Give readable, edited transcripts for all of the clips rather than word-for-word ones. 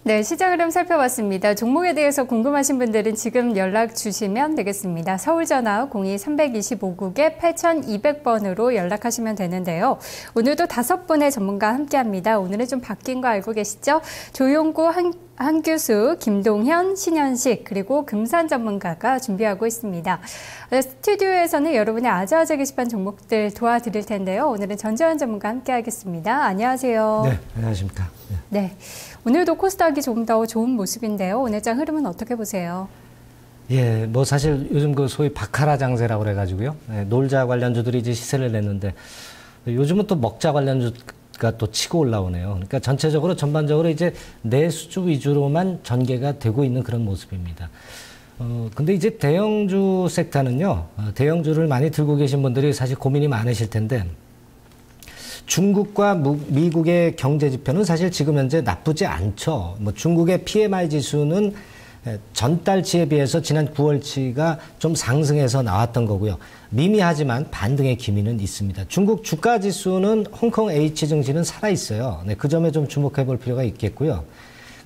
네, 시장 흐름 살펴봤습니다. 종목에 대해서 궁금하신 분들은 지금 연락 주시면 되겠습니다. 서울전화 02-325국에 8200번으로 연락하시면 되는데요. 오늘도 5분의 전문가 함께합니다. 오늘은 좀 바뀐 거 알고 계시죠? 조용구 한규수, 김동현, 신현식, 그리고 금산 전문가가 준비하고 있습니다. 스튜디오에서는 여러분의 아자아자 게시판 종목들 도와드릴 텐데요. 오늘은 전재환 전문가 함께하겠습니다. 안녕하세요. 네, 안녕하십니까. 네. 오늘도 코스닥이 조금 더 좋은 모습인데요. 오늘장 흐름은 어떻게 보세요? 예, 뭐 사실 요즘 그 소위 바카라 장세라고 그래가지고요. 네, 놀자 관련주들이 이제 시세를 냈는데 요즘은 또 먹자 관련주가 또 치고 올라오네요. 그러니까 전체적으로 전반적으로 이제 내수주 위주로만 전개가 되고 있는 그런 모습입니다. 근데 이제 대형주 섹터는요, 대형주를 많이 들고 계신 분들이 사실 고민이 많으실 텐데 중국과 미국의 경제 지표는 사실 지금 현재 나쁘지 않죠. 뭐 중국의 PMI 지수는 전달치에 비해서 지난 9월치가 좀 상승해서 나왔던 거고요. 미미하지만 반등의 기미는 있습니다. 중국 주가 지수는 홍콩 H 증시는 살아 있어요. 네, 그 점에 좀 주목해 볼 필요가 있겠고요.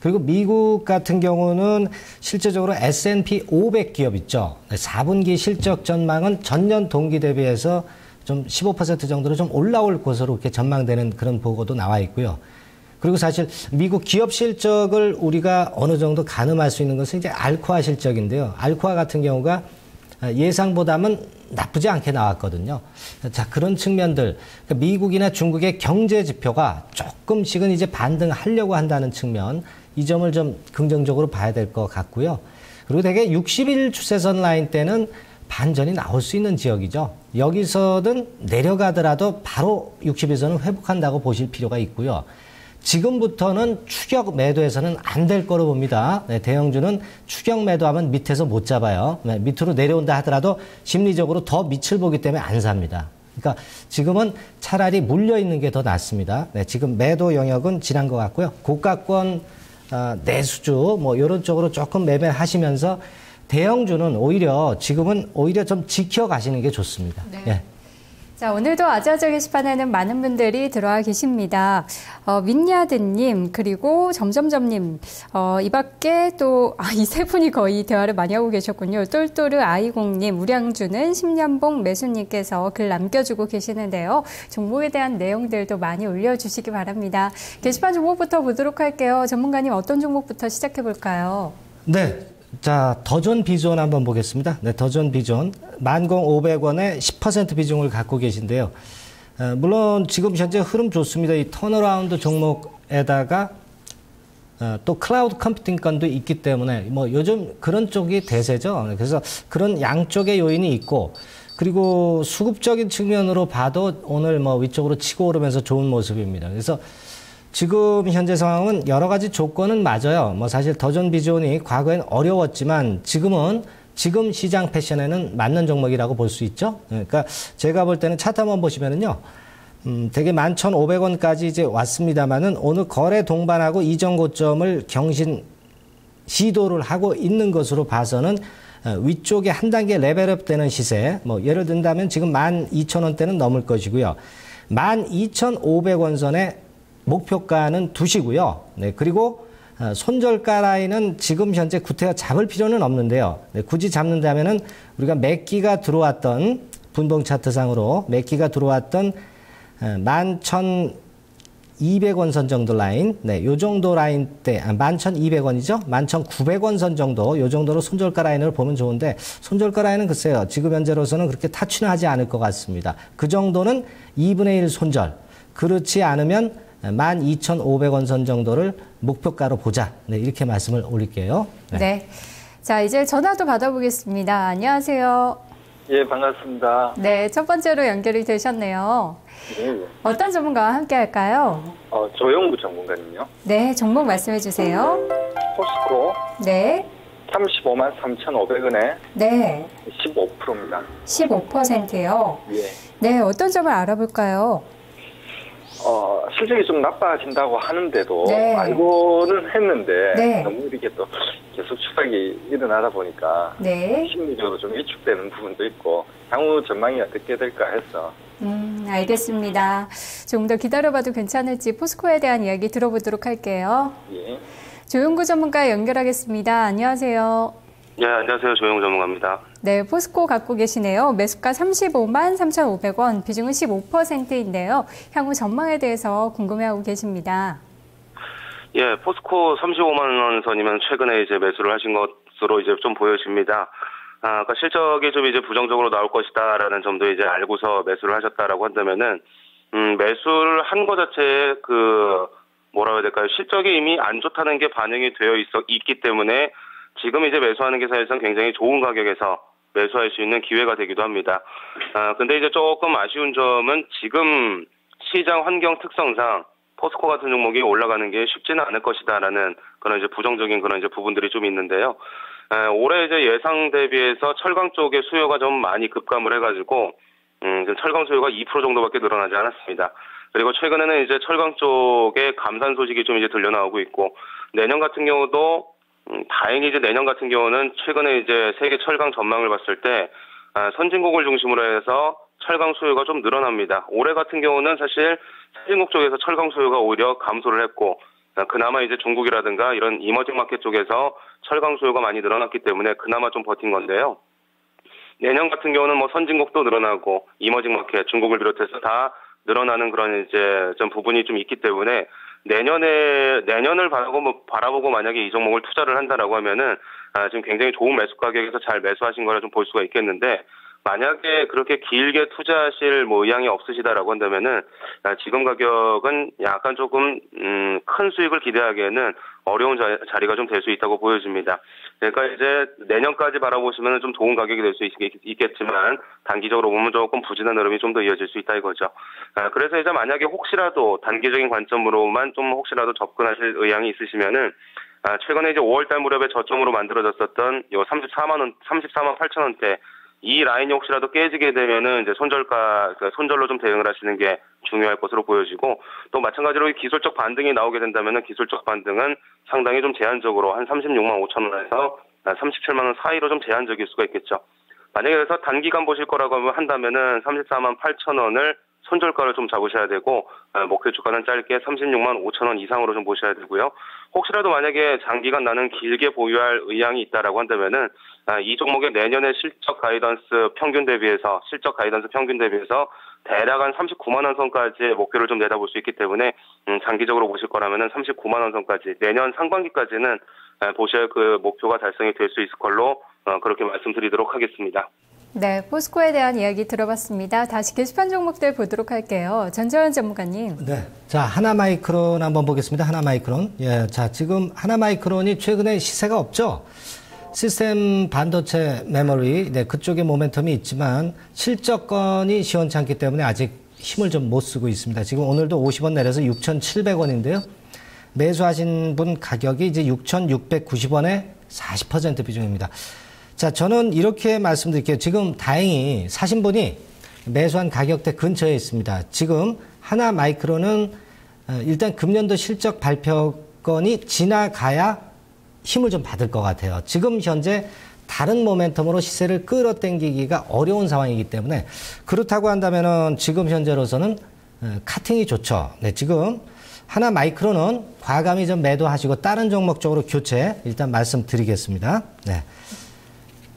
그리고 미국 같은 경우는 실제적으로 S&P 500 기업 있죠. 4분기 실적 전망은 전년 동기 대비해서 좀 15% 정도로 좀 올라올 것으로 이렇게 전망되는 그런 보고도 나와 있고요. 그리고 사실 미국 기업 실적을 우리가 어느 정도 가늠할 수 있는 것은 이제 알코아 실적인데요. 알코아 같은 경우가 예상보다는 나쁘지 않게 나왔거든요. 자, 그런 측면들, 미국이나 중국의 경제 지표가 조금씩은 이제 반등하려고 한다는 측면, 이 점을 좀 긍정적으로 봐야 될 것 같고요. 그리고 대개 60일 추세선 라인 때는 반전이 나올 수 있는 지역이죠. 여기서든 내려가더라도 바로 60일선은 회복한다고 보실 필요가 있고요. 지금부터는 추격 매도해서는 안 될 거로 봅니다. 네, 대형주는 추격 매도하면 밑에서 못 잡아요. 네, 밑으로 내려온다 하더라도 심리적으로 더 밑을 보기 때문에 안 삽니다. 그러니까 지금은 차라리 물려있는 게 더 낫습니다. 네, 지금 매도 영역은 지난 것 같고요. 고가권 내수주 뭐 이런 쪽으로 조금 매매하시면서 대형주는 지금은 오히려 좀 지켜가시는 게 좋습니다. 네. 예. 자, 오늘도 아자아자 게시판에는 많은 분들이 들어와 계십니다. 윈야드님, 그리고 점점점님, 이 밖에 또, 이 세 분이 거의 대화를 많이 하고 계셨군요. 똘똘르 아이공님, 우량주는 10년봉 매수님께서 글 남겨주고 계시는데요. 종목에 대한 내용들도 많이 올려주시기 바랍니다. 게시판 종목부터 보도록 할게요. 전문가님, 어떤 종목부터 시작해볼까요? 네. 자, 더존 비존 한번 보겠습니다. 네, 더존 비존 10,500원에 10% 비중을 갖고 계신데요. 물론 지금 현재 흐름 좋습니다. 이 턴어라운드 종목에다가 또 클라우드 컴퓨팅 건도 있기 때문에 뭐 요즘 그런 쪽이 대세죠. 그래서 그런 양쪽의 요인이 있고, 그리고 수급적인 측면으로 봐도 오늘 뭐 위쪽으로 치고 오르면서 좋은 모습입니다. 그래서 지금 현재 상황은 여러 가지 조건은 맞아요. 뭐 사실 더존 비존이 과거엔 어려웠지만 지금 시장 패션에는 맞는 종목이라고 볼 수 있죠. 그러니까 제가 볼 때는 차트 한번 보시면은요. 되게 11,500원까지 이제 왔습니다만은 오늘 거래 동반하고 이전 고점을 경신 시도를 하고 있는 것으로 봐서는 위쪽에 한 단계 레벨업 되는 시세, 뭐 예를 든다면 지금 12,000원대는 넘을 것이고요. 12,500원 선에 목표가는 두시고요. 네, 그리고 손절가 라인은 지금 현재 구태여 잡을 필요는 없는데요. 네, 굳이 잡는다면은 우리가 매기가 들어왔던 분봉 차트상으로 매기가 들어왔던 11,200원 선 정도 라인, 네, 요 정도 라인 때 11,200원이죠. 11,900원 선 정도, 요 정도로 손절가 라인을 보면 좋은데 손절가 라인은 글쎄요. 지금 현재로서는 그렇게 타치는 하지 않을 것 같습니다. 그 정도는 2분의 1 손절. 그렇지 않으면 12,500원 선 정도를 목표가로 보자. 네, 이렇게 말씀을 올릴게요. 네. 네. 자, 이제 전화도 받아보겠습니다. 안녕하세요. 예, 반갑습니다. 네, 첫 번째로 연결이 되셨네요. 네. 어떤 전문가와 함께 할까요? 조영구 전문가님요. 네, 종목 말씀해 주세요. 포스코. 네. 35만 3,500원에. 네. 15%입니다. 15%요? 예. 네, 어떤 점을 알아볼까요? 실적이 좀 나빠진다고 하는데도 네. 알고는 했는데 네. 너무 이렇게 또 계속 추락이 일어나다 보니까 네. 심리적으로 좀 위축되는 부분도 있고 향후 전망이 어떻게 될까 해서. 알겠습니다. 조금 더 기다려봐도 괜찮을지 포스코에 대한 이야기 들어보도록 할게요. 예. 조용구 전문가 연결하겠습니다. 안녕하세요. 네, 안녕하세요. 조용구 전문가입니다. 네, 포스코 갖고 계시네요. 매수가 35만 3,500원, 비중은 15%인데요. 향후 전망에 대해서 궁금해하고 계십니다. 예, 포스코 35만 원 선이면 최근에 이제 매수를 하신 것으로 이제 좀 보여집니다. 그러니까 실적이 좀 이제 부정적으로 나올 것이다라는 점도 이제 알고서 매수를 하셨다라고 한다면은, 매수를 한 것 자체에 뭐라고 해야 될까요? 실적이 이미 안 좋다는 게 반영이 되어 있기 때문에 지금 이제 매수하는 게 사실상 굉장히 좋은 가격에서 매수할 수 있는 기회가 되기도 합니다. 근데 이제 조금 아쉬운 점은 지금 시장 환경 특성상 포스코 같은 종목이 올라가는 게 쉽지는 않을 것이다라는 그런 이제 부정적인 그런 이제 부분들이 좀 있는데요. 올해 이제 예상 대비해서 철강 쪽의 수요가 좀 많이 급감을 해가지고, 철강 수요가 2% 정도밖에 늘어나지 않았습니다. 그리고 최근에는 이제 철강 쪽에 감산 소식이 좀 이제 들려나오고 있고, 내년 같은 경우도, 다행히 이제 내년 같은 경우는 최근에 이제 세계 철강 전망을 봤을 때, 선진국을 중심으로 해서 철강 수요가 좀 늘어납니다. 올해 같은 경우는 사실 선진국 쪽에서 철강 수요가 오히려 감소를 했고, 그나마 이제 중국이라든가 이런 이머징 마켓 쪽에서 철강 수요가 많이 늘어났기 때문에 그나마 좀 버틴 건데요. 내년 같은 경우는 뭐 선진국도 늘어나고 이머징 마켓, 중국을 비롯해서 다 늘어나는 그런 이제 좀 부분이 좀 있기 때문에 내년을 바라보고 만약에 이 종목을 투자를 한다라고 하면은 지금 굉장히 좋은 매수 가격에서 잘 매수하신 거라 좀 볼 수가 있겠는데, 만약에 그렇게 길게 투자하실 의향이 없으시다라고 한다면은 지금 가격은 약간 조금 큰 수익을 기대하기에는 어려운 자리가 좀 될 수 있다고 보여집니다. 그러니까 이제 내년까지 바라보시면 좀 좋은 가격이 될 수 있겠지만 단기적으로 보면 조금 부진한 흐름이 좀 더 이어질 수 있다 이거죠. 그래서 이제 만약에 혹시라도 단기적인 관점으로만 좀 혹시라도 접근하실 의향이 있으시면은 최근에 이제 5월달 무렵에 저점으로 만들어졌었던 요 34만 8천 원대 이 라인이 혹시라도 깨지게 되면은 이제 손절로 좀 대응을 하시는 게 중요할 것으로 보여지고, 또 마찬가지로 기술적 반등이 나오게 된다면은 기술적 반등은 상당히 좀 제한적으로 한 36만 5천 원에서 37만 원 사이로 좀 제한적일 수가 있겠죠. 만약에 그래서 단기간 보실 거라고 한다면은 34만 8천 원을 손절가를 좀 잡으셔야 되고, 목표 주가는 짧게 36만 5천 원 이상으로 좀 보셔야 되고요. 혹시라도 만약에 장기간 나는 길게 보유할 의향이 있다라고 한다면은 이 종목의 내년의 실적 가이던스 평균 대비해서 대략 한 39만 원 선까지의 목표를 좀 내다볼 수 있기 때문에 장기적으로 보실 거라면은 39만 원 선까지 내년 상반기까지는 보셔야 그 목표가 달성이 될 수 있을 걸로 그렇게 말씀드리도록 하겠습니다. 네, 포스코에 대한 이야기 들어봤습니다. 다시 게시판 종목들 보도록 할게요. 전재현 전문가님. 네. 자, 하나마이크론 한번 보겠습니다. 하나마이크론. 예. 자, 지금 하나마이크론이 최근에 시세가 없죠? 시스템 반도체 메모리, 네, 그쪽에 모멘텀이 있지만 실적건이 시원치 않기 때문에 아직 힘을 좀 못 쓰고 있습니다. 지금 오늘도 50원 내려서 6,700원인데요. 매수하신 분 가격이 이제 6,690원에 40% 비중입니다. 자, 저는 이렇게 말씀드릴게요. 지금 다행히 사신 분이 매수한 가격대 근처에 있습니다. 지금 하나마이크론은 일단 금년도 실적 발표건이 지나가야 힘을 좀 받을 것 같아요. 지금 현재 다른 모멘텀으로 시세를 끌어당기기가 어려운 상황이기 때문에, 그렇다고 한다면은 지금 현재로서는 카팅이 좋죠. 네, 지금 하나마이크론은 과감히 좀 매도하시고 다른 종목 쪽으로 교체 일단 말씀드리겠습니다. 네.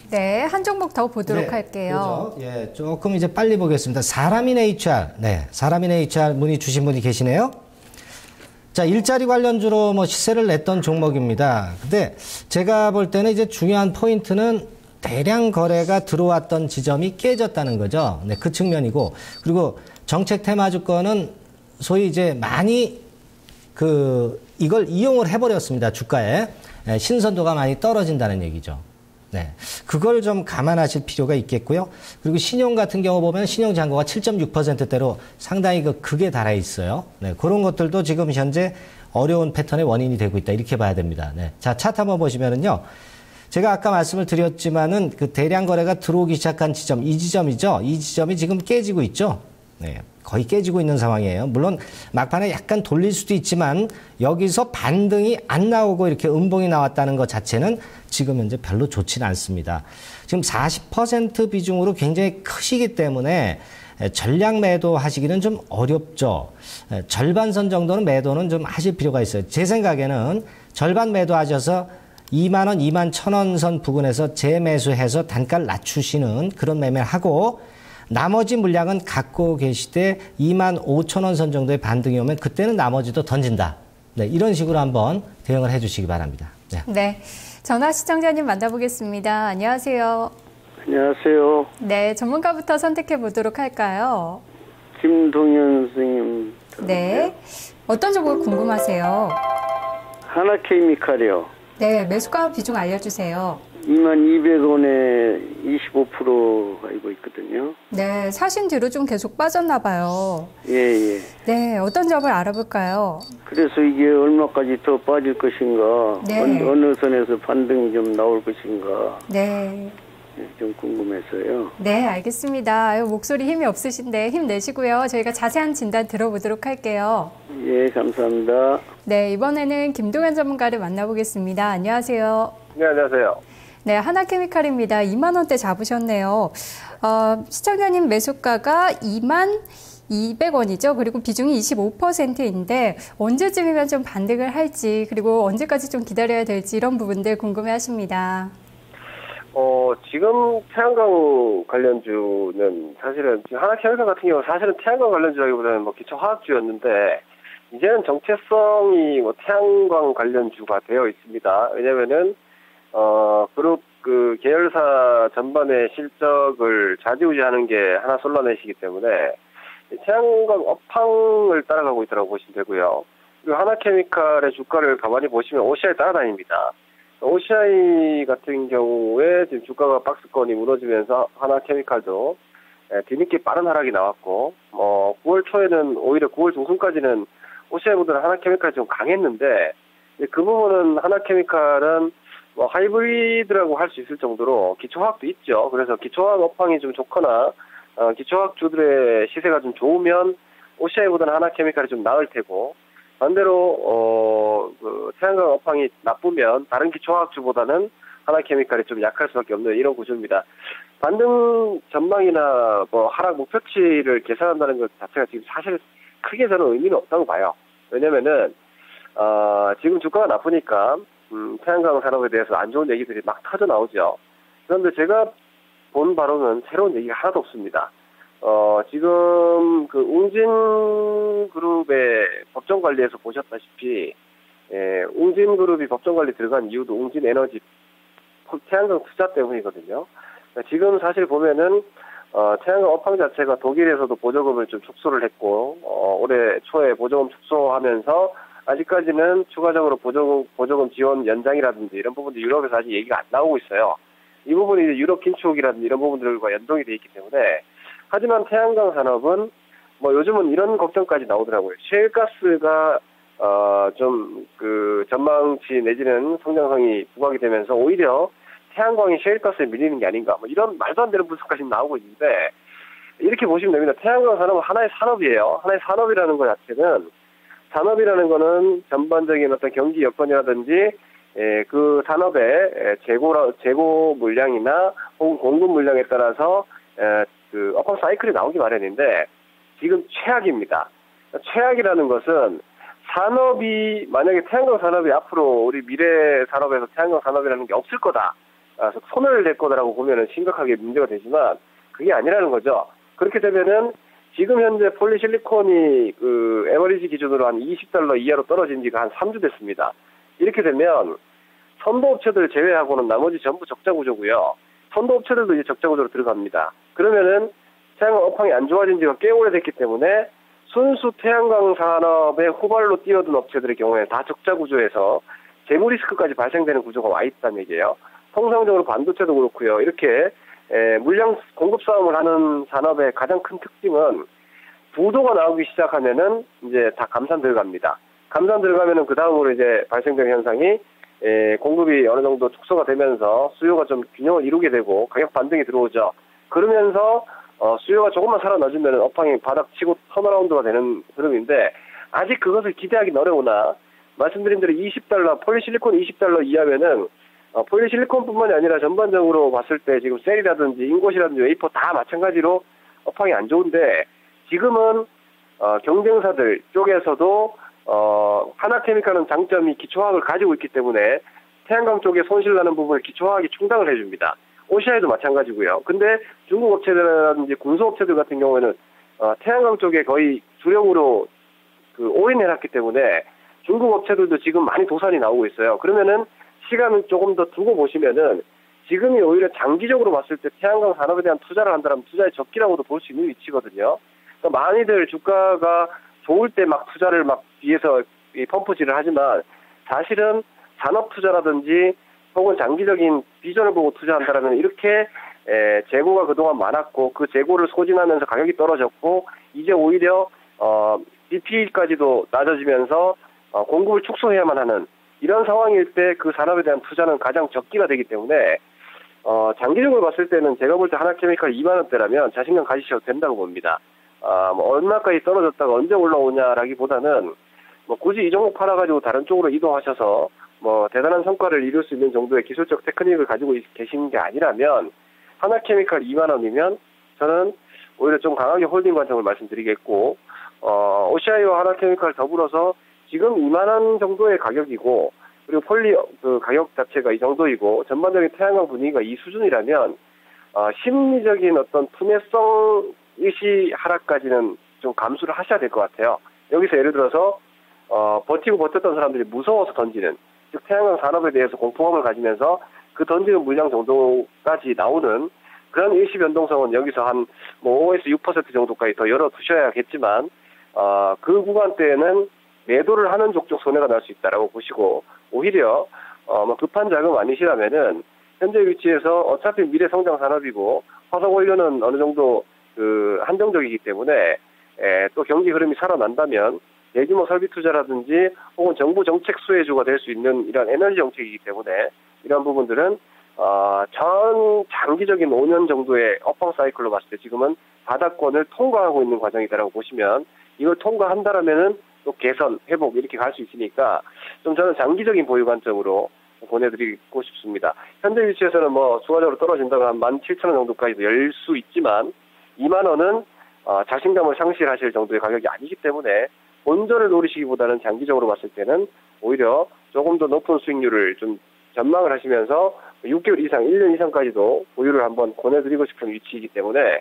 네, 한 종목 더 보도록 할게요. 그렇죠. 예, 조금 이제 빨리 보겠습니다. 사람인 HR. 네, 사람인 HR 문의 주신 분이 계시네요. 자, 일자리 관련주로 뭐 시세를 냈던 종목입니다. 근데 제가 볼 때는 이제 중요한 포인트는 대량 거래가 들어왔던 지점이 깨졌다는 거죠. 네, 그 측면이고, 그리고 정책 테마주권은 소위 이제 많이 이걸 이용을 해버렸습니다. 주가에. 네, 신선도가 많이 떨어진다는 얘기죠. 네, 그걸 좀 감안하실 필요가 있겠고요. 그리고 신용 같은 경우 보면 신용 잔고가 7.6%대로 상당히 극에 달해 있어요. 네, 그런 것들도 지금 현재 어려운 패턴의 원인이 되고 있다, 이렇게 봐야 됩니다. 네, 자, 차트 한번 보시면은요. 제가 아까 말씀을 드렸지만은 그 대량 거래가 들어오기 시작한 지점, 이 지점이죠. 이 지점이 지금 깨지고 있죠. 네, 거의 깨지고 있는 상황이에요. 물론 막판에 약간 돌릴 수도 있지만 여기서 반등이 안 나오고 이렇게 음봉이 나왔다는 것 자체는 지금 현재 별로 좋지는 않습니다. 지금 40% 비중으로 굉장히 크시기 때문에 전량 매도 하시기는 좀 어렵죠. 절반선 정도는 매도는 좀 하실 필요가 있어요. 제 생각에는 절반 매도하셔서 2만 원, 2만 1,000원 선 부근에서 재매수해서 단가를 낮추시는 그런 매매를 하고 나머지 물량은 갖고 계시되 2만 5천 원 선 정도의 반등이 오면 그때는 나머지도 던진다. 네, 이런 식으로 한번 대응을 해 주시기 바랍니다. 네. 네. 전화 시청자님 만나보겠습니다. 안녕하세요. 안녕하세요. 네, 전문가부터 선택해 보도록 할까요? 김동현 선생님. 네. 어떤 종목 궁금하세요? 하나케미칼이요. 네, 매수가 비중 알려주세요. 22,200원에 25% 알고 있거든요. 네, 사신 뒤로 좀 계속 빠졌나 봐요. 예. 네, 어떤 점을 알아볼까요? 그래서 이게 얼마까지 더 빠질 것인가, 네. 어느 선에서 반등이 좀 나올 것인가, 네. 좀 궁금해서요. 네, 알겠습니다. 아유, 목소리 힘이 없으신데 힘내시고요. 저희가 자세한 진단 들어보도록 할게요. 예, 감사합니다. 네, 이번에는 김동현 전문가를 만나보겠습니다. 안녕하세요. 네, 안녕하세요. 네, 하나케미칼입니다. 2만 원대 잡으셨네요. 시청자님 매수가가 2만 200원이죠. 그리고 비중이 25%인데 언제쯤이면 좀 반등을 할지 그리고 언제까지 좀 기다려야 될지 이런 부분들 궁금해하십니다. 지금 태양광 관련주는 사실은 지금 하나케미칼 같은 경우 사실은 태양광 관련주라기보다는 뭐 기초화학주였는데 이제는 정체성이 뭐 태양광 관련주가 되어 있습니다. 왜냐면은 그룹 그 계열사 전반의 실적을 좌지우지하는 게 하나솔라넷이기 때문에 태양광 업황을 따라가고 있다고 보시면 되고요. 그리고 하나케미칼의 주가를 가만히 보시면 OCI 따라다닙니다. OCI 같은 경우에 지금 주가가 박스권이 무너지면서 하나케미칼도 뒤늦게 빠른 하락이 나왔고 9월 초에는 오히려 9월 중순까지는 OCI보다는 하나케미칼이 좀 강했는데 그 부분은 하나케미칼은 뭐 하이브리드라고 할 수 있을 정도로 기초화학도 있죠. 그래서 기초화학 업황이 좀 좋거나 기초화학주들의 시세가 좀 좋으면 OCI보다는 하나케미칼이 좀 나을 테고 반대로 그 태양광 업황이 나쁘면 다른 기초화학주보다는 하나케미칼이 좀 약할 수밖에 없는 이런 구조입니다. 반등 전망이나 뭐 하락 목표치를 계산한다는 것 자체가 지금 사실 크게 저는 의미는 없다고 봐요. 왜냐면은 지금 주가가 나쁘니까 태양광 산업에 대해서 안 좋은 얘기들이 막 터져 나오죠. 그런데 제가 본 바로는 새로운 얘기가 하나도 없습니다. 지금 그 웅진그룹의 법정관리에서 보셨다시피 웅진그룹이 법정관리 들어간 이유도 웅진에너지 태양광 투자 때문이거든요. 지금 사실 보면은 태양광 업황 자체가 독일에서도 보조금을 좀 축소를 했고 올해 초에 보조금 축소하면서 아직까지는 추가적으로 보조금 지원 연장이라든지 이런 부분도 유럽에서 아직 얘기가 안 나오고 있어요. 이 부분이 이제 유럽 긴축이라든지 이런 부분들과 연동이 돼 있기 때문에 하지만 태양광 산업은 뭐 요즘은 이런 걱정까지 나오더라고요. 셰일가스가 좀 그 전망치 내지는 성장성이 부각이 되면서 오히려 태양광이 셰일가스에 밀리는 게 아닌가 뭐 이런 말도 안 되는 분석까지 나오고 있는데 이렇게 보시면 됩니다. 태양광 산업은 하나의 산업이에요. 하나의 산업이라는 것 자체는 산업이라는 거는 전반적인 어떤 경기 여건이라든지 그 산업의 재고 물량이나 혹은 공급 물량에 따라서 그 업황 사이클이 나오기 마련인데 지금 최악입니다. 최악이라는 것은 산업이 만약에 태양광 산업이 앞으로 우리 미래 산업에서 태양광 산업이라는 게 없을 거다. 그래서 손을 댈 거다라고 보면은 심각하게 문제가 되지만 그게 아니라는 거죠. 그렇게 되면은 지금 현재 폴리실리콘이 그 에버리지 기준으로 한 $20 이하로 떨어진 지가 한 3주 됐습니다. 이렇게 되면 선도업체들 제외하고는 나머지 전부 적자 구조고요. 선도업체들도 이제 적자 구조로 들어갑니다. 그러면은 태양광 업황이 안 좋아진 지가 꽤 오래됐기 때문에 순수 태양광 산업의 후발로 뛰어든 업체들의 경우에 다 적자 구조에서 재무 리스크까지 발생되는 구조가 와 있다는 얘기예요. 통상적으로 반도체도 그렇고요. 이렇게 물량 공급 싸움을 하는 산업의 가장 큰 특징은 부도가 나오기 시작하면은 이제 다 감산 들어갑니다. 감산 들어가면은 그 다음으로 이제 발생되는 현상이 공급이 어느 정도 축소가 되면서 수요가 좀 균형을 이루게 되고 가격 반등이 들어오죠. 그러면서 수요가 조금만 살아나주면 업황이 바닥치고 턴어라운드가 되는 흐름인데 아직 그것을 기대하기는 어려우나 말씀드린 대로 $20 폴리실리콘 $20 이하면은 폴리실리콘뿐만이 아니라 전반적으로 봤을 때 지금 셀이라든지 인곳이라든지 웨이퍼 다 마찬가지로 업황이 안 좋은데 지금은 경쟁사들 쪽에서도 하나케미칼은 장점이 기초화학을 가지고 있기 때문에 태양광 쪽에 손실나는 부분을 기초화학이 충당을 해줍니다. OCI도 마찬가지고요. 근데 중국 업체들이라든지 군소업체들 같은 경우에는 태양광 쪽에 거의 주력으로 올인해놨기 때문에 중국 업체들도 지금 많이 도산이 나오고 있어요. 그러면은 시간을 조금 더 두고 보시면은 지금이 오히려 장기적으로 봤을 때 태양광 산업에 대한 투자를 한다면 투자의 적기라고도 볼 수 있는 위치거든요. 그러니까 많이들 주가가 좋을 때 막 투자를 막 뒤에서 펌프질을 하지만 사실은 산업 투자라든지 혹은 장기적인 비전을 보고 투자한다라면 이렇게 재고가 그동안 많았고 그 재고를 소진하면서 가격이 떨어졌고 이제 오히려 BP까지도 낮아지면서 공급을 축소해야만 하는 이런 상황일 때 그 산업에 대한 투자는 가장 적기가 되기 때문에 장기적으로 봤을 때는 제가 볼 때 하나케미칼 2만 원대라면 자신감 가지셔도 된다고 봅니다. 얼마까지 떨어졌다가 언제 올라오냐라기보다는 굳이 이 종목 팔아가지고 다른 쪽으로 이동하셔서 대단한 성과를 이룰 수 있는 정도의 기술적 테크닉을 가지고 계시는 게 아니라면 하나케미칼 2만 원이면 저는 오히려 좀 강하게 홀딩 관점을 말씀드리겠고 OCI와 하나케미칼 더불어서 지금 2만 원 정도의 가격이고 그리고 폴리 가격 자체가 이 정도이고 전반적인 태양광 분위기가 이 수준이라면 심리적인 어떤 투매성 일시 하락까지는 좀 감수를 하셔야 될 것 같아요. 여기서 예를 들어서 버티고 버텼던 사람들이 무서워서 던지는 즉 태양광 산업에 대해서 공포감을 가지면서 그 던지는 물량 정도까지 나오는 그런 일시 변동성은 여기서 한 5에서 6% 정도까지 더 열어두셔야겠지만 그 구간대에는 매도를 하는 족족 손해가 날 수 있다라고 보시고 오히려 급한 자금 아니시라면은 현재 위치에서 어차피 미래 성장 산업이고 화석 원료는 어느 정도 한정적이기 때문에 또 경기 흐름이 살아난다면 대규모 설비 투자라든지 혹은 정부 정책 수혜주가 될 수 있는 이런 에너지 정책이기 때문에 이런 부분들은 전 장기적인 5년 정도의 업황 사이클로 봤을 때 지금은 바닥권을 통과하고 있는 과정이다라고 보시면 이걸 통과한다라면은 또 개선, 회복 이렇게 갈 수 있으니까 좀 저는 장기적인 보유 관점으로 보내드리고 싶습니다. 현재 위치에서는 추가적으로 떨어진다고 한 17,000원 정도까지도 열 수 있지만 2만 원은 자신감을 상실하실 정도의 가격이 아니기 때문에 본전을 노리시기보다는 장기적으로 봤을 때는 오히려 조금 더 높은 수익률을 좀 전망을 하시면서 6개월 이상, 1년 이상까지도 보유를 한번 권해드리고 싶은 위치이기 때문에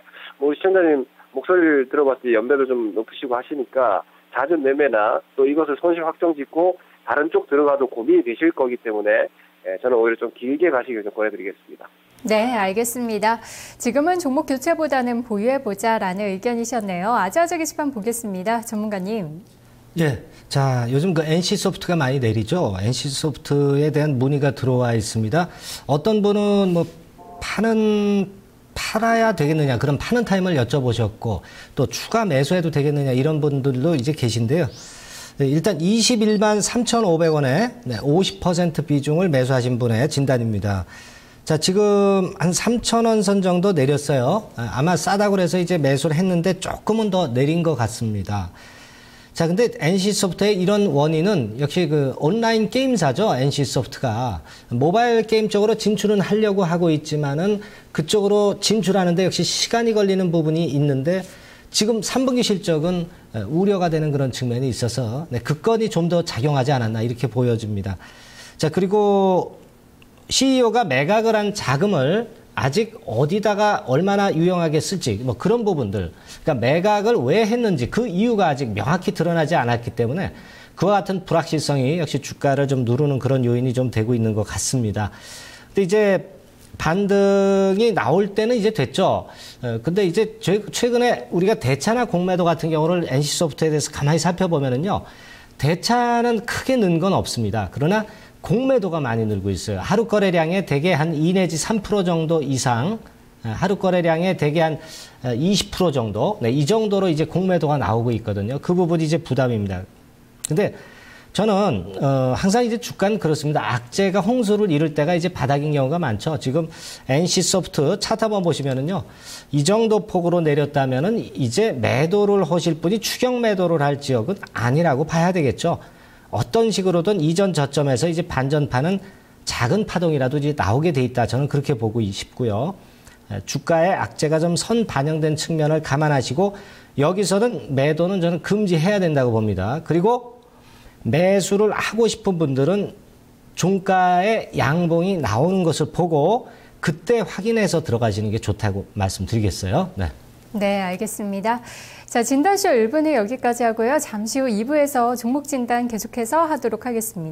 시청자님 목소리를 들어봤을 때 연배도 좀 높으시고 하시니까 잦은 매매나 또 이것을 손실 확정 짓고 다른 쪽 들어가도 고민이 되실 거기 때문에 저는 오히려 좀 길게 가시길 좀 권해드리겠습니다. 네, 알겠습니다. 지금은 종목 교체보다는 보유해보자라는 의견이셨네요. 아주아주 게시판 보겠습니다. 전문가님. 예. 자, 요즘 NC소프트가 많이 내리죠. NC소프트에 대한 문의가 들어와 있습니다. 어떤 분은 팔아야 되겠느냐, 그런 파는 타임을 여쭤보셨고, 또 추가 매수해도 되겠느냐, 이런 분들도 이제 계신데요. 네, 일단 21만 3,500원에 50% 비중을 매수하신 분의 진단입니다. 자, 지금 한 3,000원 선 정도 내렸어요. 아마 싸다고 해서 이제 매수를 했는데 조금은 더 내린 것 같습니다. 자, 근데 NC소프트의 이런 원인은 역시 온라인 게임사죠. NC소프트가 모바일 게임 쪽으로 진출은 하려고 하고 있지만은 그쪽으로 진출하는데 역시 시간이 걸리는 부분이 있는데 지금 3분기 실적은 우려가 되는 그런 측면이 있어서 그 건이 좀 더 작용하지 않았나 이렇게 보여집니다. 자, 그리고 CEO가 매각을 한 자금을 아직 어디다가 얼마나 유용하게 쓸지 그런 부분들, 그러니까 매각을 왜 했는지 그 이유가 아직 명확히 드러나지 않았기 때문에 그와 같은 불확실성이 역시 주가를 좀 누르는 그런 요인이 좀 되고 있는 것 같습니다. 근데 이제 반등이 나올 때는 이제 됐죠. 근데 이제 최근에 우리가 대차나 공매도 같은 경우를 NC소프트에 대해서 가만히 살펴보면은요, 대차는 크게 는 건 없습니다. 그러나 공매도가 많이 늘고 있어요. 하루 거래량의 대개 한 2 내지 3% 정도 이상, 하루 거래량의 대개 한 20% 정도, 이 정도로 이제 공매도가 나오고 있거든요. 그 부분이 이제 부담입니다. 근데 저는 항상 이제 주가는 그렇습니다. 악재가 홍수를 이룰 때가 이제 바닥인 경우가 많죠. 지금 NC소프트 차트 한번 보시면은요, 이 정도 폭으로 내렸다면은 이제 매도를 하실 분이 추격 매도를 할 지역은 아니라고 봐야 되겠죠. 어떤 식으로든 이전 저점에서 이제 반전파는 작은 파동이라도 이제 나오게 돼 있다. 저는 그렇게 보고 싶고요. 주가의 악재가 좀 선 반영된 측면을 감안하시고 여기서는 매도는 저는 금지해야 된다고 봅니다. 그리고 매수를 하고 싶은 분들은 종가의 양봉이 나오는 것을 보고 그때 확인해서 들어가시는 게 좋다고 말씀드리겠어요. 네. 네, 알겠습니다. 자, 진단쇼 1부는 여기까지 하고요. 잠시 후 2부에서 종목 진단 계속해서 하도록 하겠습니다.